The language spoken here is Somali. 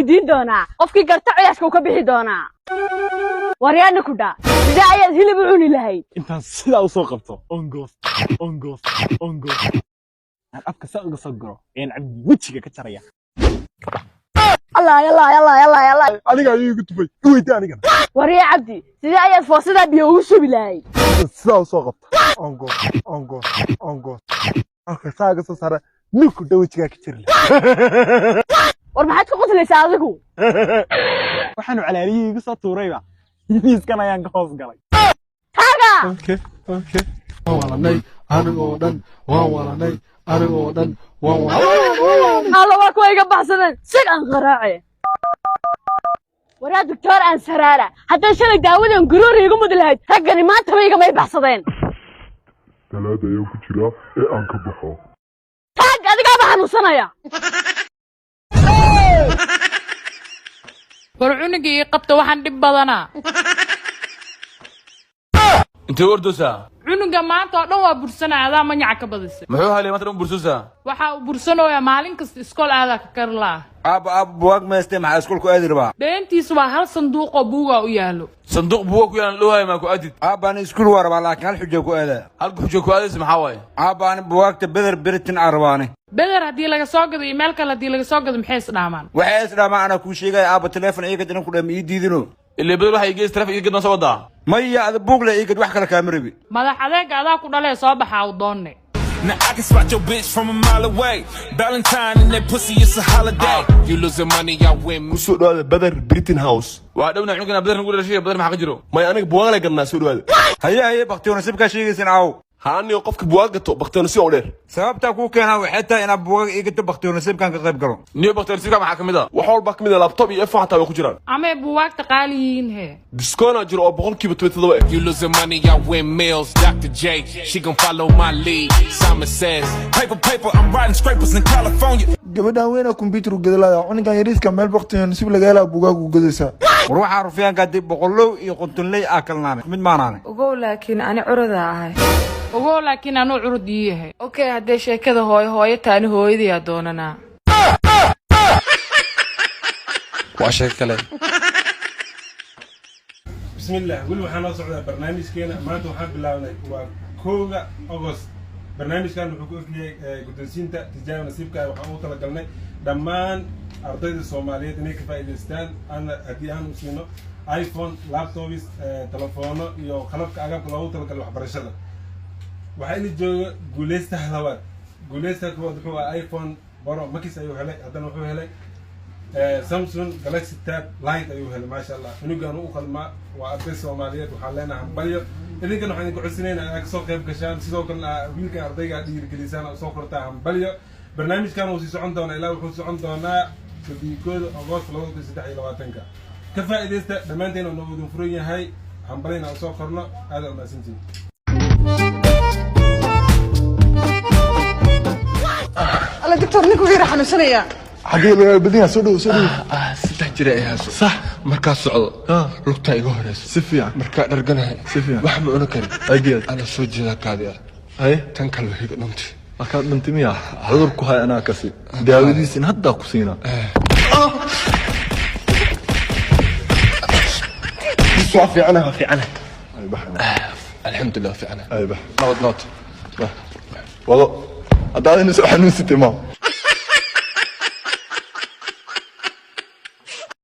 ويدين دونا قفكي قرطع عياشك وكبحي دونا وريانا كدا إذا عياد هلي بعوني لهي انت سيدا وسو قبطو اونغوس اونغوس اونغوس افكا ساقا صقرو يعني عبد وجهك كتريا الله يلا يلا يلا يلا aniga ayuu igu tufay duwayta aniga وريا عبدي إذا عياد فوسدا بيوسو بلاي sida u soo qabto ongoos ongoos ongoos afka saaga soo sara ninku dhawijiga ka jirle ورمحات كقتليسا adigu waxaanu calaaliyi igu soo tuurayba miiskan ayaan ka hoos galay taaga okay walanay anigoo dhan الله waa kuwa iga baxsadeen sig aan qaraace waraa doctor aan saraara haddii shalay daawadan guruur igu mud lahayd raggani maanta way iga may baxsadeen talaada ayuu ku jiraa ee aan ka baxo taag adiga ba xanuunsanaya war cunugii qabta waxaan dhib badanaa انت وردوسا cunuga maanta oo dhan waa bursanaa adaa manyaca ka badisay muxuu halay maanta bursusa waxa uu bursanayaa maalin kasta iskool aadaa ka karlaa ab buug meeste maxaa iskuulku aadi rabaa beentiisu waa hal sanduuq oo buuga u yaalo صندوق بوك يان لو هاي ما ku adid abaan iskuul war rabaa laakiin hal xujo ku aada hal xujo ku aadis maxaa waay abaan buugta bedar beritin arwaane beder haddii laga soo gado email kale haddii laga soo gado maxay isdhaamaan waxay isdhaamaan ana ku sheegay aaba telefoon iiga dinan ku dham ii diidino اللي بدل waxay gees taraf iga gadna soo wadaa maya ad buug la iiga wax kala kaamirabi madax adeega adaa ku dhalee soo baxa u doonne Now I can spot your bitch from a mile away. Valentine and that pussy, it's a holiday. You losing money, I win. soo dhawaada badar Britain House waa dhawna cunugana badar nagu dhashay badar maxaa ka jiro may aniga buugaag la gadnaa soo dhawaada haye baqtiyo nasibka sheegaysan aaw haani qofka buugaag gato baqtiyo si oo dheer sababta ku keenaa waxay tahay ina buugaag iiga to baqtiyo nasibkan ka qayb galo niyo baqtar sika maxaa kamida wax walba kamid ah laptop iyo iPhone taa ku jiraan ama buugaagta qaaliyiin he discount jiro oo 27%. You losing money, I win meals. Dr. J, she gon' follow my lead. Simon says, paper, I'm riding scrapers in California. gabadhan weyn computer gadalaya cunigan yariiska meel waqtigan sib laga helaa buugaag u gadaysa war waxa rufiyaanka dib boqolow iyo qontonley akalnaane mid maanaane ogow laakiin ani curada ahay ogow laakiin anuu curud ii yahay okay haddee sheekada hooyo taani hooyadii doonanaa waa sheeko kale بسم الله weli waxaan noo socdaa barnaamijkeena maanta waxaan bilaabnay waa 1 August barnaamijkan wuxuu ku ogyahay guddoonsiinta tijaabo nasiibka waxaan u talagalnay dhammaan ardayda Soomaaliyeed inay ka faa'iideystaan haddii aan u siino iPhone laptops telefono iyo qalabka agabka loogu talagalay waxbarashada waxaa ila jooga guuleystaha labaad guuleystaha koowaad wuxuu ahaa iPhone Pro Max ayuu helay haddana wuxuu helay Samsung Galaxy Tab Lite ayuu helay ma sha Allah cunugan uu qalma waa arday Soomaaliyeed waxaan leenahay hambalyo idinkan waxaan idin ku codsineynaa inaad soo qayb gashaan sidoo kale wiilka ardayga dhiirigelisaan oo soo qortaa hambalyo barnaamijkan uu sii socon doonaa ilaa wuxuu socon doonaa 1 August 2023 ka faa'iideysta dhamaanteen oo noo furan yahay hambalyana soo qorno aad u maasantiin alla doctor ninku wiira xanuunsanaya xagee laga badina soo dhaw saddex jira ay haaso sax markaa socdo lugta iga horeyso si fiican markaa dharganahay si fiican wax ma cuni karin ageed ana soo jeeda kaadiya hay tan kale higa dhunti markaa dhunti miya cudur ku hay anaa kasi daawadiisin hadda ku siina soo fiicana ay baxna alxamdulillah fiicana ay bax nood wado hadda inuu xanuunsitay ma